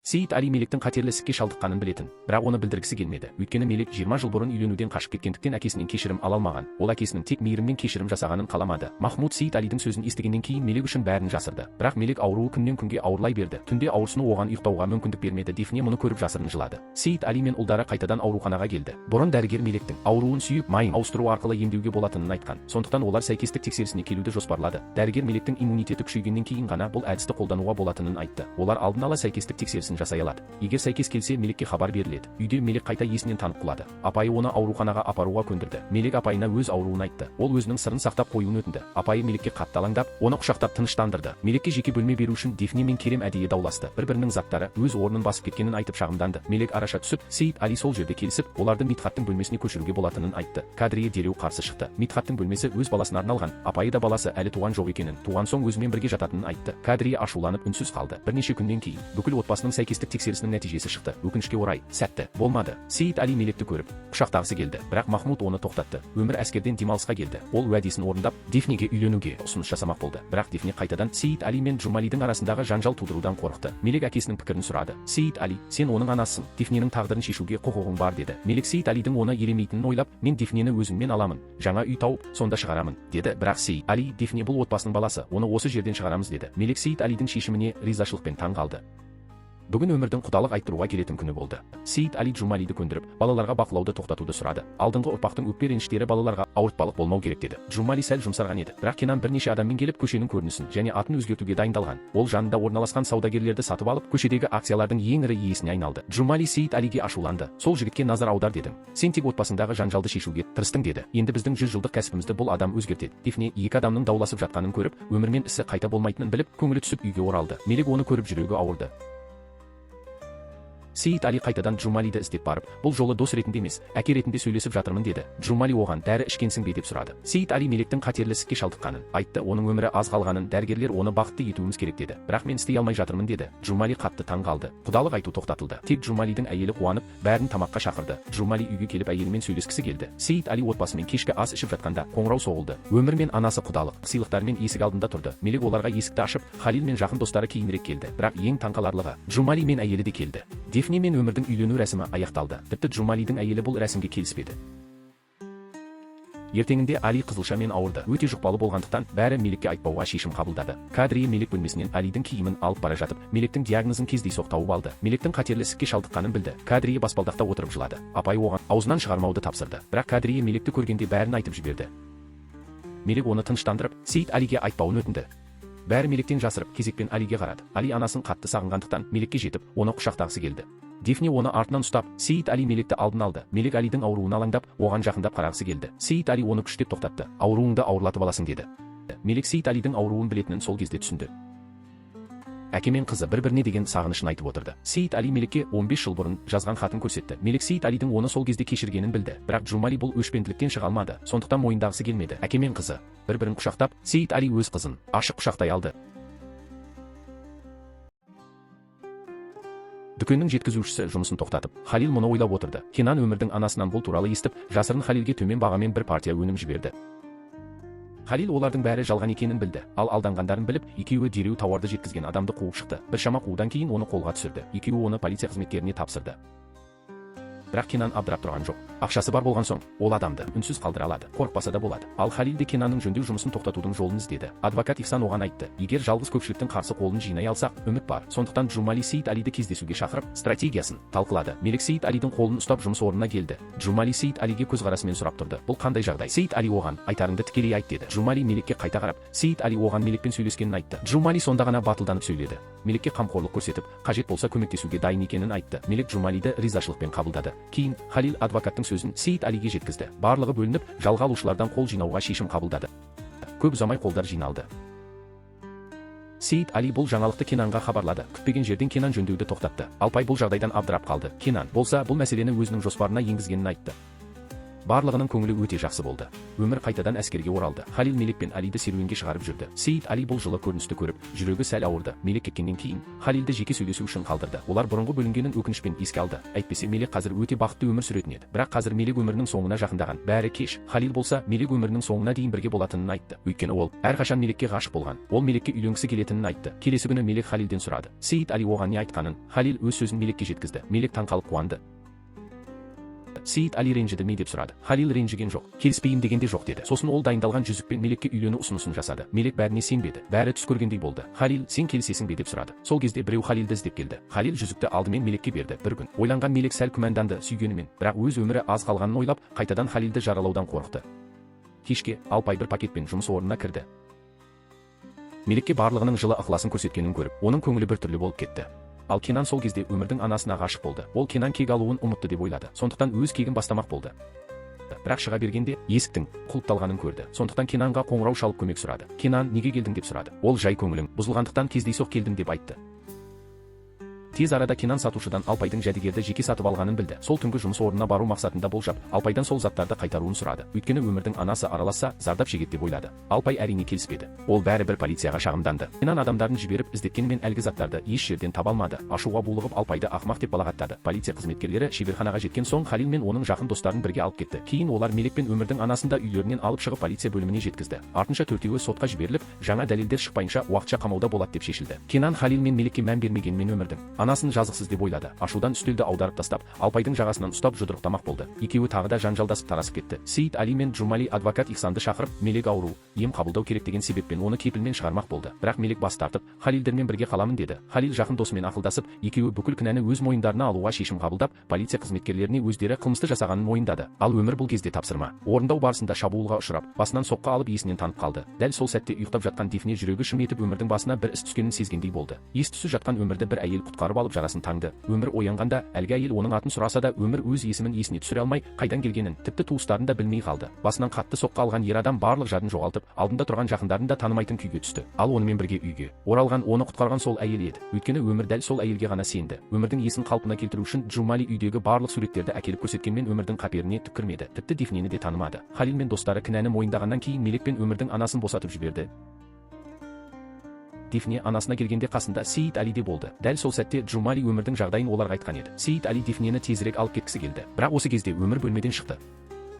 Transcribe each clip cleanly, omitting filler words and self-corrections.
Сейіт Али Мелектің қатерлі ісікке шалдыққанын білетін, бірақ оны білдіргісі келмеді. Өйткені Мелек 20 жыл бұрын үйленуден қашып кеткендіктен әкесінен кешірім ала алмаған. Ол әкесінің тек мейіріммен кешірім жасағанын қаламады. Махмуд Сейіт Алидің сөзін естігеннен кейін Мелек үшін бәрін жасырды. Бірақ Мелек ауруы күннен күнге ауырлай берді. Түнде ауырсыну оған ұйықтауға мүмкіндік бермеді. Дифне мұны көріп жасырын жылады. Сейіт Али мен ұлдары қайтадан ауруханаға келді. Бұрын дәрігер Мелектің ауруын сүйіп, майын ауыстыру арқылы емдеуге болатынын айтқан. Сондықтан олар сәйкестік тексерісіне келуді жоспарлады. Дәрігер Мелектің иммунитеті күшейгеннен кейін ғана бұл әдісті қолдануға болатынын айтты. Олар алдын ала сәйкестік тексерісін жасай алады. Егер сәйкес келсе, Мелекке хабар беріледі. Үйде Мелек қайта есінен танып құлады. Апайы оны ауруханаға апаруға көндірді. Мелек апайына өз ауруын айтты. Ол өзінің сырын сақтап қоюын өтінді. Апайы Мелекке қатты алаңдап, оны құшақтап тыныштандырды. Мелекке жеке бөлме беру үшін Дифне мен Керем әдейі дауласты. Бір-бірінің заттары өз орнын басып кеткенін айтып шағымданды. Мелек араша түсіп, Сейіт Али сол жерде келісіп, оларды Митхаттың бөлмесіне көшіруге болатынын айтты. Кадрия дереу қарсы шықты. Митхаттың бөлмесі өз баласына арналған. Апайы да баласы әлі туған жоқ екенін, туған соң өзімен бірге жататынын айтты. Кадрия ашуланып үнсіз қалды. Бірнеше күннен кейін бүкіл отбасының сәйкестік тексерісінің нәтижесі шықты. Өкінішке орай, сәтті болмады. Сейіт Али Мелекті көріп, құшақтағысы келді, бірақ Махмуд оны тоқтатты. Өмір әскерден демалысқа келді. Ол уәдесін орындап, Дифнеге үйленуге ұсыныс жасамақ болды. Бірақ Дифне қайтадан Сейіт Али мен Джумалидің арасындағы жанжал тудырудан қорықты. Мелек әкесінің пікірін сұрады. Сейіт Али, сен оның анасысың, Дифненің тағдырын шешуге құқығың бар деді. Мелек Сейіт Алидің оны елемейтінін ойлап, мен Дифнені өзіммен аламын, жаңа үй тауып, сонда шығарамын, деді. Бірақ Сейіт Али, Дифне бұл отбасының баласы, оны осы жерден шығарамыз деді. Мелек Сейіт Алидің шешіміне ризашылықпен таң қалды. Бүгін өмірдің құдалық айттыруға келетін күні болды. Сейіт Али Джумалиді көндіріп, балаларға бақылауды тоқтатуды сұрады. Алдыңғы ұрпақтың өкпе реніштері балаларға ауыртпалық болмау керек деді. Джумали сәл жұмсарған еді, бірақ Кенан бірнеше адаммен келіп көшенің көрінісін және атын өзгертуге дайындалған. Ол жанында орналасқан саудагерлерді сатып алып, көшедегі акциялардың ең ірі иесіне айналды. Джумали Сейіт Алиге ашуланды. Сол жігітке назар аудар дедім. Сен тек отбасыңдағы жанжалды шешуге тырыстың деді. Енді біздің 100 жылдық кәсібімізді бұл адам өзгертеді. Дифне екі адамның дауласып жатқанын көріп, өмір мен ісі қайта болмайтынын біліп, көңілі түсіп үйге оралды. Мелек оны көріп жүрегі ауырды. Сейіт Али қайтадан Джумалиді іздеп барып, бұл жолы дос ретінде емес, әке ретінде сөйлесіп жатырмын деді. Джумали оған дәрі ішкенсің бе деп сұрады. Сейіт Али Мелектің қатерлі ісікке шалдыққанын айтты. Оның өмірі аз қалғанын, дәрігерлер оны бақытты етуіміз керек деді. Бірақ мен істей алмай жатырмын деді. Джумали қатты таң қалды. Құдалық айту тоқтатылды. Тек Джумалидің әйелі қуанып, бәрін тамаққа шақырды. Джумали үйге келіп әйелімен сөйлескісі келді. Сейіт Али отбасымен кешкі ас ішіп жатқанда қоңырау соғылды. Өмір мен анасы құдалық сыйлықтармен есік алдында тұрды. Мелек оларға есікті ашып, Халил мен жақын достары кейінірек келді. Бірақ ең таңқаларлығы, Джумали мен әйелі де келді. Дифне мен өмірдің үйлену рәсімі аяқталды. Тіпті Джумалидің әйелі бұл рәсімге келіспеді. Ертеңінде Али қызылшамен ауырды. Өте жұқпалы болғандықтан бәрі Мелекке айтпауға шешім қабылдады. Кадрия Мелек бөлмесінен Алидің киімін алып бара жатып, Мелектің диагнозын кездейсоқ тауып алды. Мелектің қатерлі ісікке шалдыққанын білді. Кадрия баспалдақта отырып жылады. Апай оған аузынан шығармауды тапсырды. Бірақ Кадрия Мелекті көргенде бәрін айтып жіберді. Мелек оны тыныштандырып, Сейіт Алиге айтпауын өтінді. Бәрі Мелектен жасырып, кезекпен Алиге қарады. Али анасын қатты сағынғандықтан Мелекке жетіп, оны құшақтағысы келді. Дифне оны артынан ұстап, Сейіт Али Мелекті алдын алды. Мелек Алидің ауруын алаңдап, оған жақындап қарағысы келді. Сейіт Али оны күштеп тоқтатты. Ауруыңды ауырлатып аласың деді. Мелек Сейіт Алидің ауруын білетінін сол кезде түсінді. Әке мен қызы бір-біріне деген сағынышын айтып отырды. Сейіт Али Мелекке 15 жыл бұрын жазған хатын көрсетті. Мелек Сейіт Алидің оны сол кезде кешіргенін білді. Бірақ Джумали бұл өшпенділіктен шыға алмады. Сондықтан мойындағысы келмеді. Әке мен қызы бір-бірін құшақтап, Сейіт Али өз қызын ашық құшақтай алды. Дүкеннің жеткізушісі жұмысын тоқтатып, Халил мұны ойлап отырды. Кенан өмірдің анасынан бұл туралы естіп, жасырын Халилге төмен бағамен бір партия өнім жіберді. Халил олардың бәрі жалған екенін білді. Ал алданғандарын біліп, екеуі дереу тауарды жеткізген адамды қуып шықты. Біршама қуудан кейін оны қолға түсірді. Екеуі оны полиция қызметкеріне тапсырды. Бірақ Кенан абдырап тұрған жоқ. Ақшасы бар болған соң, ол адамды үнсіз қалдыра алады, қорықпаса да болады. Ал Халил де Кенанның жөндеу жұмысын тоқтатудың жолын іздеді. Адвокат Ихсан оған айтты, егер жалғыз көпшіліктің қарсы қолын жинай алсақ, үміт бар. Сондықтан Джумали Сейіт Алиді кездесуге шақырып, стратегиясын талқылады. Мелек Сейіт Алидің қолын ұстап жұмыс орнына келді. Джумали Сейіт Алиге көзқарасымен сұрап тұрды. Бұл қандай жағдай? Сейіт Али оған айтарыңды тікелей айт деді. Джумали Мелекке қайта қарап, Сейіт Али оған Мелекпен сөйлескенін айтты. Джумали сонда ғана батылданып сөйледі. Мелекке қамқорлық көрсетіп, қажет болса көмектесуге дайын екенін айтты. Мелек Джумалиді ризашылықпен қабылдады. Кейін Халил адвокаттың сөзін Сейіт Алиге жеткізді. Барлығы бөлініп, жалға алушылардан қол жинауға шешім қабылдады. Көп ұзамай қолдар жиналды. Сейіт Али бұл жаңалықты Кенанға хабарлады. Күтпеген жерден Кенан жөндеуді тоқтатты. Алпай бұл жағдайдан абдырап қалды. Кенан болса бұл мәселені өзінің жоспарына енгізгенін айтты. Барлығының көңілі өте жақсы болды. Өмір қайтадан әскерге оралды. Халил Мелик пен Алиді серуенге шығарып жүрді. Сейит Али бұл жылы көріністі көріп, жүрегі сәл ауырды. Мелик кеткеннен кейін Халилді жеке сөйлесу үшін қалдырды. Олар бұрынғы бөлінгенін өкінішпен еске алды. Әйтпесе Мелик қазір өте бақытты өмір сүретін еді. Бірақ қазір Мелик өмірінің соңына жақындаған. Бәрі кеш. Халил болса Мелик өмірінің соңына дейін бірге болатынын айтты. Өйткені ол әрқашан Меликке ғашық болған. Ол Меликке үйленгісі келетінін айтты. Келесі күні Мелик Халилден сұрады. Сейит Али оған не айтқанын. Халил өз сөзін Меликке жеткізді. Мелик таңқалып қуанды. Сейит Али ренжіді ме деп сұрады. Халил ренжіген жоқ. Келіспеймін дегенде жоқ деді. Сосын ол дайындалған жүзікпен Меликке үйлену ұсынысын жасады. Мелик бәріне сенбеді. Бәрі түс көргендей болды. Халил, сен келісесің бе деп сұрады. Сол кезде біреу Халилді іздеп келді. Халил жүзікті алдымен Меликке берді. Бір күн ойланған Мелик сәл күмәнданды сүйгенімен, бірақ өз өмірі аз қалғанын ойлап, қайтадан Халилді жаралаудан қорықты. Кешке Алпай бір пакетпен жұмыс орнына кірді. Меликке барлығының жылы ықыласын көрсеткенін көріп, оның көңілі біртүрлі болып кетті. Ал Кенан сол кезде өмірдің анасына ғашық болды. Ол Кенан кек алуын ұмытты деп ойлады. Сондықтан өз кегін бастамақ болды. Бірақ шыға бергенде есіктің құлыпталғанын көрді. Сондықтан Кенанға қоңырау шалып көмек сұрады. Кенан, неге келдің деп сұрады. Ол жай көңілің бұзылғандықтан кездейсоқ келдім деп айтты. Тез арада Кенан сатушыдан Алпайдың жәдігерді жеке сатып алғанын білді. Сол түнгі жұмыс орнына бару мақсатында болжап, Алпайдан сол заттарды қайтаруын сұрады. Өйткені өмірдің анасы араласса, зардап шегеді деп ойлады. Алпай әрине келіспеді. Ол бәрібір полицияға шағымданды. Кенан адамдарын жіберіп іздеткенімен әлгі заттарды еш жерден таба алмады. Ашуға булығып Алпайды ақымақ деп балағаттады. Полиция қызметкерлері шеберханаға жеткен соң Халил мен оның жақын достарын бірге алып кетті. Кейін олар Мелик пен өмірдің анасын да үйлерінен алып шығып полиция бөліміне жеткізді. Артынша төртеуі сотқа жіберіліп, жаңа дәлелдер шықпайынша уақытша қамауда болады деп шешілді. Кенан Халил мен Меликке мән бермегенмен өмірдің анасын жазықсыз деп ойлады. Ашудан үстелді аударып тастап, Алпайдың жағасынан ұстап жұдырықтамақ болды. Екеуі тағы да жанжалдасып тарасып кетті. Сейит Али мен Джумали адвокат Ихсанды шақырып, Мелик ауру, ем қабылдау керек деген себеппен оны кепілмен шығармақ болды. Бірақ Мелик бас тартып, Халилдермен бірге қаламын деді. Халил жақын досымен ақылдасып, екеуі бүкіл кінәні өз мойындарына алуға шешім қабылдап, полиция қызметкерлеріне өздері қылмысты жасағанын мойындады. Ал өмір бұл кезде тапсырма орындау барысында шабуылға ұшырап, басынан соққы алып есінен танып қалды. Дәл сол сәтте ұйықтап жатқан Дифне жүрегі шым етіп өмірдің басына бір іс түскенін сезгендей болды. Ес-түссіз жатқан өмірді бір әйел құтқарып алып жарасын таңды. Өмір оянғанда әлгі әйел оның атын сұраса да өмір өз есімін есіне түсіре алмай, қайдан келгенін, тіпті туыстарын да білмей қалды. Басынан қатты соққы алған ер адам барлық жадын жоғалтып, алдында тұрған жақындарын да танымайтын күйге түсті. Ал онымен бірге үйге оралған, оны құтқарған сол әйел еді. Өйткені өмір дәл сол әйелге ғана сенді. Өмірдің есін қалпына келтіру үшін Джумали үйдегі барлық суреттерді әкеліп көрсеткенмен өмірдің қаперіне түк кірмеді. Тіпті Дифнені де танымады. Халил мен достары кінәні мойындағаннан кейін Мелик пен өмірдің анасын босатып жіберді. Дифне анасына келгенде қасында Сейит Али де болды. Дәл сол сәтте Джумали өмірдің жағдайын оларға айтқан еді. Сейит Али Дифнені тезірек алып кеткісі келді. Бірақ осы кезде өмір бөлмеден шықты.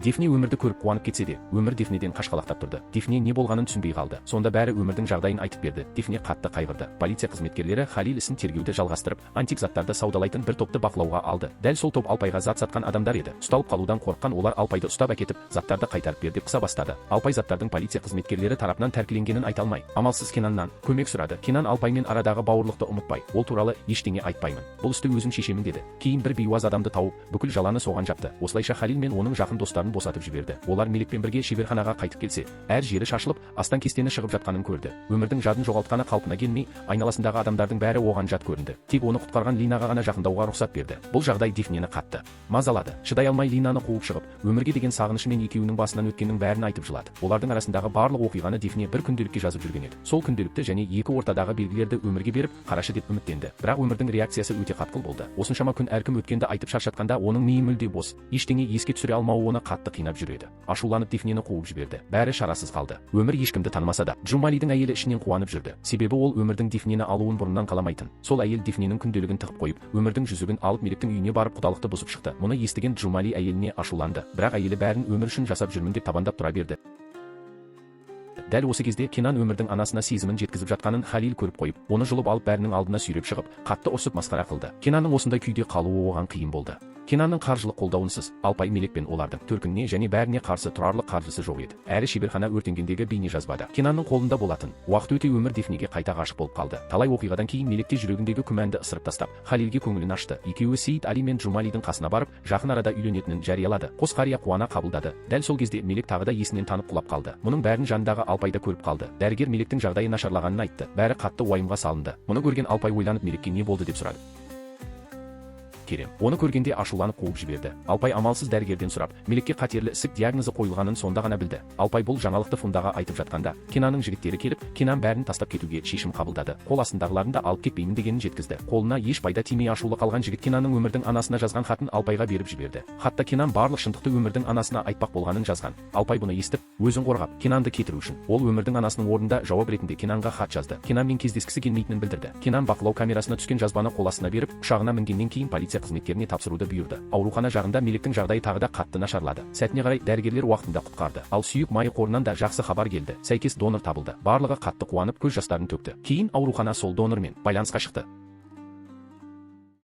Дифне өмірді көріп қуанып кетсе де, өмір Дифнеден қашқалақтап тұрды. Дифне не болғанын түсінбей қалды. Сонда бәрі өмірдің жағдайын айтып берді. Дифне қатты қайғырды. Полиция қызметкерлері Халил ісін тергеуді жалғастырып, антик заттарды саудалайтын бір топты бақылауға алды. Дәл сол топ Алпайға зат сатқан адамдар еді. Ұсталып қалудан қорыққан олар Алпайды ұстап әкетіп, заттарды қайтарып бер деп қыса бастады. Алпай заттардың полиция қызметкерлері тарапынан тәркіленгенін айта алмай, амалсыз Кенаннан көмек сұрады. Кенан Алпаймен арадағы бауырлықты ұмытпай, ол туралы ештеңе айтпаймын. Бұл істі өзім шешемін деді. Кейін бір бейуаз адамды тауып, бүкіл жаланы соған жапты. Осылайша Халил мен оның жақын достарын босатып жіберді. Олар Меликпен бірге шеберханаға қайтып келсе, әр жері шашылып, астан кестені шығып жатқанын көрді. Өмірдің жадын жоғалтқаны қалпына келмей, айналасындағы адамдардың бәрі оған жат көрінді. Тек оны құтқарған Линаға ғана жақындауға рұқсат берді. Бұл жағдай Дифнені қатты мазалады. Шыдай алмай Линаны қуып шығып, өмірге деген сағынышымен екеуінің басынан өткеннің бәрін айтып жылады. Олардың арасындағы барлық оқиғаны Дифне бір күнделікке жазып жүрген еді. Сол күнделікті және екі ортадағы белгілерді өмірге беріп, қарашы деп үміттенді. Бірақ өмірдің реакциясы өте қатқыл болды. Осыншама күн әркім өткенді айтып шаршатқанда оның миы мүлде бос, ештеңе еске түсіре алмауы оны қатты қинап жүреді. Ашуланып Дифнені қуып жіберді. Бәрі шарасыз қалды. Өмір ешкімді танымаса да, Джумалидің әйелі ішінен қуанып жүрді. Себебі ол өмірдің Дифнені алуын бұрыннан қаламайтын. Сол әйел Дифненің күнделігін тығып қойып, өмірдің жүзігін алып Меликтің үйіне барып құдалықты бұзып шықты. Мұны естіген Джумали әйеліне ашуланды. Бірақ әйелі бәрін өмір үшін жасап жүрмін деп табандап тұра берді. Дәл осы кезде Кенан өмірдің анасына сезімін жеткізіп жатқанын Халил көріп қойып, оны жұлып алып бәрінің алдына сүйреп шығып, қатты ұрсып масқара қылды. Кенанның осындай күйде қалуы оған қиын болды. Кенанның қаржылық қолдауынсыз Алпай Мелик пен олардың төркініне және бәріне қарсы тұрарлық қаржысы жоқ еді. Әрі шеберхана өртенгендегі бейне жазбада Кенанның қолында болатын. Уақыт өте өмір Дифнеге қайта ғашық болып қалды. Талай оқиғадан кейін Меликте жүрегіндегі күмәнді ысырып тастап, Халилге көңілін ашты. Екеуі Сейит Али мен Джумалидің қасына барып, жақын арада үйленетінін жариялады. Қос қария қуана қабылдады. Дәл сол кезде Мелик тағы да есінен танып құлап қалды. Мұның бәрін жанындағы Алпай да көріп қалды. Дәрігер Меликтің жағдайы нашарлағанын айтты. Бәрі қатты уайымға салынды. Мұны көрген Алпай ойланып Меликке не болды деп сұрады. Керем оны көргенде ашуланып қуып жіберді. Алпай амалсыз дәрігерден сұрап, Мелекке қатерлі ісік диагнозы қойылғанын сонда ғана білді. Алпай бұл жаңалықты Фундаға айтып жатқанда, Кенанның жігіттері келіп, Кенан бәрін тастап кетуге шешім қабылдады. Қол астындағыларын да алып кетпеймін дегенін жеткізді. Қолына еш пайда тимей ашулы қалған жігіт Кенанның өмірдің анасына жазған хатын Алпайға беріп жіберді. Хатта Кенан барлық шындықты өмірдің анасына айтпақ болғанын жазған. Алпай бұны естіп, өзін қорғап, Кенанды кетіру үшін, ол өмірдің анасының орнында жауап ретінде Кенанға хат жазды. Кенанмен кездескісі келмейтінін білдірді. Кенан бақылау камерасына түскен жазбаны қол астына беріп, ұшағына мінгеннен кейін полиция қызметкеріне тапсыруды бұйырды. Аурухана жағында Мелектің жағдайы тағы да қатты нашарлады. Сәтіне қарай дәрігерлер уақытында құтқарды. Ал сүйек майы қорынан да жақсы хабар келді. Сәйкес донор табылды. Барлығы қатты қуанып көз жастарын төкті. Кейін аурухана сол донормен байланысқа шықты.